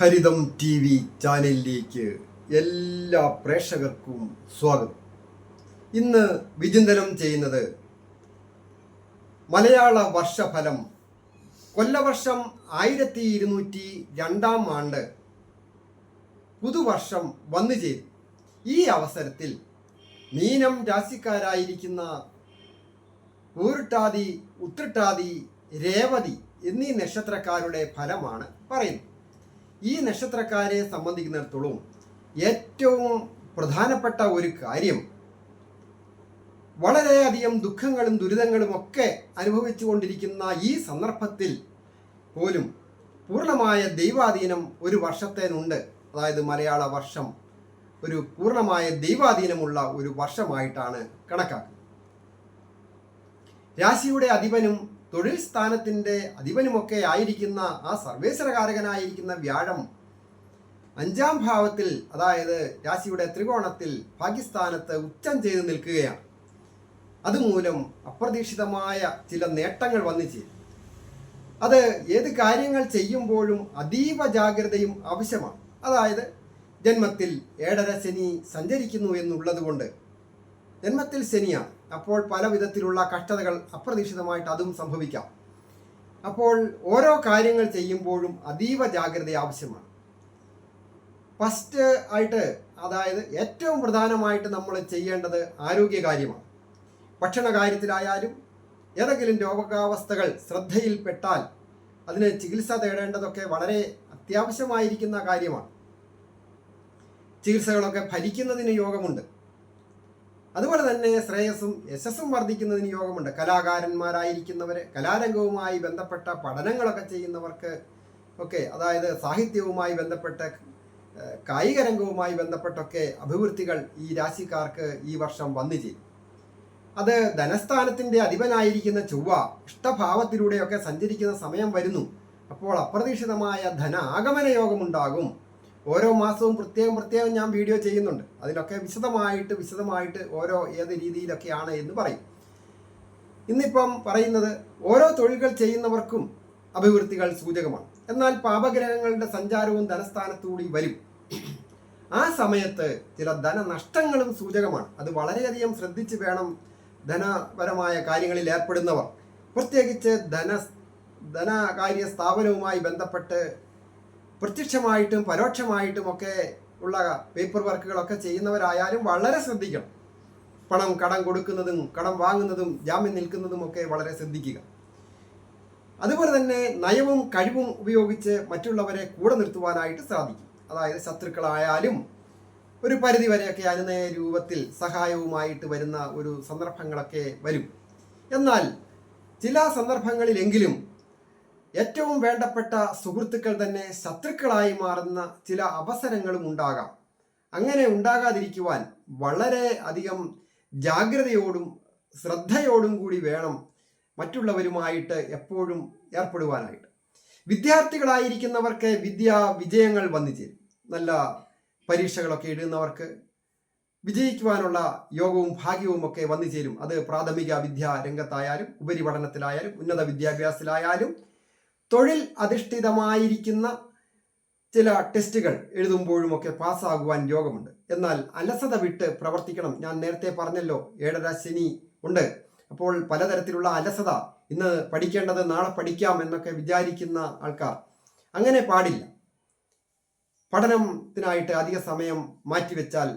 ഹരിതം TV ചാനലിലേക്ക് എല്ലാ പ്രേക്ഷകർക്കും സ്വാഗതം. ഇന്ന് വിചിന്തനം ചെയ്യുന്നത് മലയാള വർഷഫലം കൊല്ലവർഷം 1202 ആണ്ട് പുതുവർഷം വന്നു ചേരും. ഈ അവസരത്തിൽ മീനം രാശിക്കാരായിരിക്കുന്ന പൂരുട്ടാതി, ഉത്രട്ടാതി, രേവതി എന്നീ നക്ഷത്രക്കാരുടെ ഫലമാണ് പറയുന്നത്. ഈ നക്ഷത്രക്കാരെ സംബന്ധിക്കുന്നിടത്തോളം ഏറ്റവും പ്രധാനപ്പെട്ട ഒരു കാര്യം, വളരെയധികം ദുഃഖങ്ങളും ദുരിതങ്ങളും ഒക്കെ അനുഭവിച്ചു കൊണ്ടിരിക്കുന്ന ഈ സന്ദർഭത്തിൽ പോലും പൂർണ്ണമായ ദൈവാധീനം ഒരു വർഷത്തേനുണ്ട്. അതായത് മലയാള വർഷം ഒരു പൂർണ്ണമായ ദൈവാധീനമുള്ള ഒരു വർഷമായിട്ടാണ് കണക്കാക്കുന്നത്. രാശിയുടെ അധിപനും തൊഴിൽ സ്ഥാനത്തിൻ്റെ അധിപനുമൊക്കെ ആയിരിക്കുന്ന ആ സർവേശ്വരകാരകനായിരിക്കുന്ന വ്യാഴം 5-ാം ഭാവത്തിൽ, അതായത് രാശിയുടെ ത്രികോണത്തിൽ ഭാഗ്യസ്ഥാനത്ത് ഉച്ചം ചെയ്ത് നിൽക്കുകയാണ്. അതുമൂലം അപ്രതീക്ഷിതമായ ചില നേട്ടങ്ങൾ വന്നു ചേരും. അത് ഏത് കാര്യങ്ങൾ ചെയ്യുമ്പോഴും അതീവ ജാഗ്രതയും ആവശ്യമാണ്. അതായത് ജന്മത്തിൽ 7.5 ശനി സഞ്ചരിക്കുന്നു എന്നുള്ളത് കൊണ്ട്, ജന്മത്തിൽ ശനിയാണ്, അപ്പോൾ പല വിധത്തിലുള്ള കഷ്ടതകൾ അപ്രതീക്ഷിതമായിട്ട് അതും സംഭവിക്കാം. അപ്പോൾ ഓരോ കാര്യങ്ങൾ ചെയ്യുമ്പോഴും അതീവ ജാഗ്രത ആവശ്യമാണ്. ഫസ്റ്റ് ആയിട്ട്, അതായത് ഏറ്റവും പ്രധാനമായിട്ട് നമ്മൾ ചെയ്യേണ്ടത് ആരോഗ്യകാര്യമാണ്. ഭക്ഷണ കാര്യത്തിലായാലും ഏതെങ്കിലും രോഗാവസ്ഥകൾ ശ്രദ്ധയിൽപ്പെട്ടാൽ അതിന് ചികിത്സ തേടേണ്ടതൊക്കെ വളരെ അത്യാവശ്യമായിരിക്കുന്ന കാര്യമാണ്. ചികിത്സകളൊക്കെ ഫലിക്കുന്നതിന് യോഗമുണ്ട്. അതുപോലെ തന്നെ ശ്രേയസ്സും യശസ്സും വർദ്ധിക്കുന്നതിന് യോഗമുണ്ട്. കലാകാരന്മാരായിരിക്കുന്നവർ, കലാരംഗവുമായി ബന്ധപ്പെട്ട പഠനങ്ങളൊക്കെ ചെയ്യുന്നവർക്ക് ഒക്കെ, അതായത് സാഹിത്യവുമായി ബന്ധപ്പെട്ട് കായിക രംഗവുമായി ബന്ധപ്പെട്ടൊക്കെ അഭിവൃദ്ധികൾ ഈ രാശിക്കാർക്ക് ഈ വർഷം വന്നു ചേരും. അത് ധനസ്ഥാനത്തിൻ്റെ അധിപനായിരിക്കുന്ന ചൊവ്വ ഇഷ്ടഭാവത്തിലൂടെയൊക്കെ സഞ്ചരിക്കുന്ന സമയം വരുന്നു. അപ്പോൾ അപ്രതീക്ഷിതമായ ധനാഗമന യോഗമുണ്ടാകും. ഓരോ മാസവും പ്രത്യേകം ഞാൻ വീഡിയോ ചെയ്യുന്നുണ്ട്. അതിലൊക്കെ വിശദമായിട്ട് ഓരോ ഏത് രീതിയിലൊക്കെയാണ് എന്ന് പറയും. ഇന്നിപ്പം പറയുന്നത് ഓരോ തൊഴിലുകൾ ചെയ്യുന്നവർക്കും അഭിവൃദ്ധികൾ സൂചകമാണ്. എന്നാൽ പാപഗ്രഹങ്ങളുടെ സഞ്ചാരവും ധനസ്ഥാനത്തുകൂടി വരും. ആ സമയത്ത് ചില ധനനഷ്ടങ്ങളും സൂചകമാണ്. അത് വളരെയധികം ശ്രദ്ധിച്ച് വേണം ധനപരമായ കാര്യങ്ങളിൽ ഏർപ്പെടുന്നവർ, പ്രത്യേകിച്ച് ധനകാര്യ സ്ഥാപനവുമായി ബന്ധപ്പെട്ട് പ്രത്യക്ഷമായിട്ടും പരോക്ഷമായിട്ടുമൊക്കെ ഉള്ള പേപ്പർ വർക്കുകളൊക്കെ ചെയ്യുന്നവരായാലും വളരെ ശ്രദ്ധിക്കണം. പണം കടം കൊടുക്കുന്നതും കടം വാങ്ങുന്നതും ജാമ്യം നിൽക്കുന്നതും ഒക്കെ വളരെ ശ്രദ്ധിക്കുക. അതുപോലെ തന്നെ നയവും കഴിവും ഉപയോഗിച്ച് മറ്റുള്ളവരെ കൂടെ നിർത്തുവാനായിട്ട് സാധിക്കും. അതായത് ശത്രുക്കളായാലും ഒരു പരിധിവരെയൊക്കെ അനുനയ രൂപത്തിൽ സഹായവുമായിട്ട് വരുന്ന ഒരു സന്ദർഭങ്ങളൊക്കെ വരും. എന്നാൽ ചില സന്ദർഭങ്ങളിലെങ്കിലും ഏറ്റവും വേണ്ടപ്പെട്ട സുഹൃത്തുക്കൾ തന്നെ ശത്രുക്കളായി മാറുന്ന ചില അവസരങ്ങളും ഉണ്ടാകാം. അങ്ങനെ ഉണ്ടാകാതിരിക്കുവാൻ വളരെ അധികം ജാഗ്രതയോടും ശ്രദ്ധയോടും കൂടി വേണം മറ്റുള്ളവരുമായിട്ട് എപ്പോഴും ഏർപ്പെടുവാനായിട്ട്. വിദ്യാർത്ഥികളായിരിക്കുന്നവർക്ക് വിദ്യാ വിജയങ്ങൾ വന്നു ചേരും. നല്ല പരീക്ഷകളൊക്കെ എഴുതുന്നവർക്ക് വിജയിക്കുവാനുള്ള യോഗവും ഭാഗ്യവും ഒക്കെ വന്നു ചേരും. അത് പ്രാഥമിക വിദ്യാ രംഗത്തായാലും ഉപരിപഠനത്തിലായാലും ഉന്നത വിദ്യാഭ്യാസത്തിലായാലും തൊഴിൽ അധിഷ്ഠിതമായിരിക്കുന്ന ചില ടെസ്റ്റുകൾ എഴുതുമ്പോഴുമൊക്കെ പാസ്സാകുവാൻ യോഗമുണ്ട്. എന്നാൽ അലസത വിട്ട് പ്രവർത്തിക്കണം. ഞാൻ നേരത്തെ പറഞ്ഞല്ലോ, 7.5 ശനി ഉണ്ട്. അപ്പോൾ പലതരത്തിലുള്ള അലസത, ഇന്ന് പഠിക്കേണ്ടത് നാളെ പഠിക്കാം എന്നൊക്കെ വിചാരിക്കുന്ന ആൾക്കാർ, അങ്ങനെ പാടില്ല. പഠനത്തിനായിട്ട് അധിക സമയം മാറ്റിവെച്ചാൽ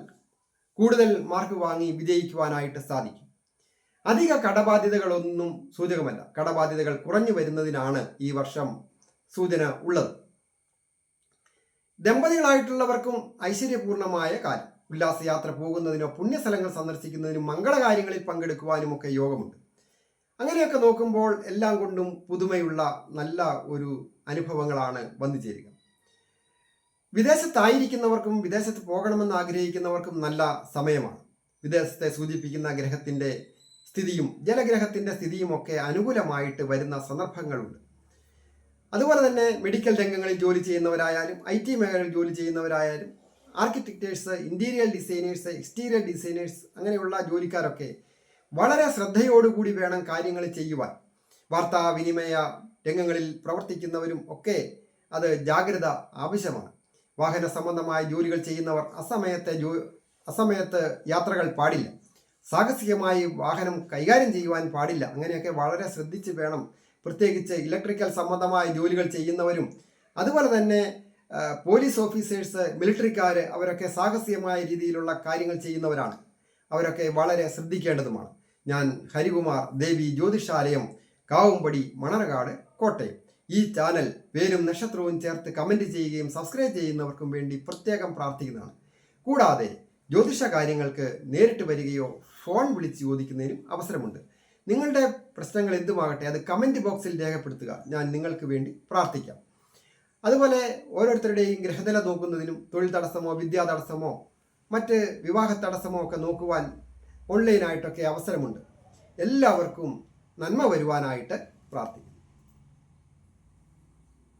കൂടുതൽ മാർക്ക് വാങ്ങി വിജയിക്കുവാനായിട്ട് സാധിക്കും. അധിക കടബാധ്യതകളൊന്നും സൂചകമല്ല. കടബാധ്യതകൾ കുറഞ്ഞു വരുന്നതിനാണ് ഈ വർഷം സൂചന ഉള്ളത്. ദമ്പതികളായിട്ടുള്ളവർക്കും ഐശ്വര്യപൂർണമായ കാര്യം. ഉല്ലാസയാത്ര പോകുന്നതിനോ പുണ്യസ്ഥലങ്ങൾ സന്ദർശിക്കുന്നതിനും മംഗളകാര്യങ്ങളിൽ പങ്കെടുക്കുവാനും ഒക്കെ യോഗമുണ്ട്. അങ്ങനെയൊക്കെ നോക്കുമ്പോൾ എല്ലാം കൊണ്ടും പുതുമയുള്ള നല്ല ഒരു അനുഭവങ്ങളാണ് വന്നു ചേരുക. വിദേശത്തായിരിക്കുന്നവർക്കും വിദേശത്ത് പോകണമെന്ന് ആഗ്രഹിക്കുന്നവർക്കും നല്ല സമയമാണ്. വിദേശത്തെ സൂചിപ്പിക്കുന്ന ഗ്രഹത്തിൻ്റെ സ്ഥിതിയും ജലഗ്രഹത്തിൻ്റെ സ്ഥിതിയുമൊക്കെ അനുകൂലമായിട്ട് വരുന്ന സന്ദർഭങ്ങളുണ്ട്. അതുപോലെ തന്നെ മെഡിക്കൽ രംഗങ്ങളിൽ ജോലി ചെയ്യുന്നവരായാലും IT മേഖലയിൽ ജോലി ചെയ്യുന്നവരായാലും ആർക്കിടെക്റ്റേഴ്സ്, ഇൻറ്റീരിയർ ഡിസൈനേഴ്സ്, എക്സ്റ്റീരിയർ ഡിസൈനേഴ്സ്, അങ്ങനെയുള്ള ജോലിക്കാരൊക്കെ വളരെ ശ്രദ്ധയോടുകൂടി വേണം കാര്യങ്ങൾ ചെയ്യുവാൻ. വാർത്താവിനിമയ രംഗങ്ങളിൽ പ്രവർത്തിക്കുന്നവരും ഒക്കെ അത് ജാഗ്രത ആവശ്യമാണ്. വാഹന സംബന്ധമായ ജോലികൾ ചെയ്യുന്നവർ അസമയത്ത് യാത്രകൾ പാടില്ല. സാഹസികമായി വാഹനം കൈകാര്യം ചെയ്യുവാൻ പാടില്ല. അങ്ങനെയൊക്കെ വളരെ ശ്രദ്ധിച്ച് വേണം. പ്രത്യേകിച്ച് ഇലക്ട്രിക്കൽ സംബന്ധമായ ജോലികൾ ചെയ്യുന്നവരും അതുപോലെ തന്നെ പോലീസ് ഓഫീസേഴ്സ്, മിലിറ്ററിക്കാർ, അവരൊക്കെ സാഹസികമായ രീതിയിലുള്ള കാര്യങ്ങൾ ചെയ്യുന്നവരാണ്. അവരൊക്കെ വളരെ ശ്രദ്ധിക്കേണ്ടതുമാണ്. ഞാൻ ഹരികുമാർ, ദേവി ജ്യോതിഷാലയം, കാവുംപടി, മണർകാട്, കോട്ടയം. ഈ ചാനൽ പേരും നക്ഷത്രവും ചേർത്ത് കമൻറ്റ് ചെയ്യുകയും സബ്സ്ക്രൈബ് ചെയ്യുന്നവർക്കും വേണ്ടി പ്രത്യേകം പ്രാർത്ഥിക്കുന്നതാണ്. കൂടാതെ ജ്യോതിഷ കാര്യങ്ങൾക്ക് നേരിട്ട് വരികയോ ഫോൺ വിളിച്ച് ചോദിക്കുന്നതിനും അവസരമുണ്ട്. നിങ്ങളുടെ പ്രശ്നങ്ങൾ എന്തുമാകട്ടെ അത് കമൻറ്റ് ബോക്സിൽ രേഖപ്പെടുത്തുക. ഞാൻ നിങ്ങൾക്ക് വേണ്ടി പ്രാർത്ഥിക്കാം. അതുപോലെ ഓരോരുത്തരുടെയും ഗ്രഹനില നോക്കുന്നതിനും തൊഴിൽ തടസ്സമോ വിദ്യാ തടസ്സമോ മറ്റ് വിവാഹ തടസ്സമോ ഒക്കെ നോക്കുവാൻ ഓൺലൈനായിട്ടൊക്കെ അവസരമുണ്ട്. എല്ലാവർക്കും നന്മ വരുവാനായിട്ട് പ്രാർത്ഥിക്കുന്നു.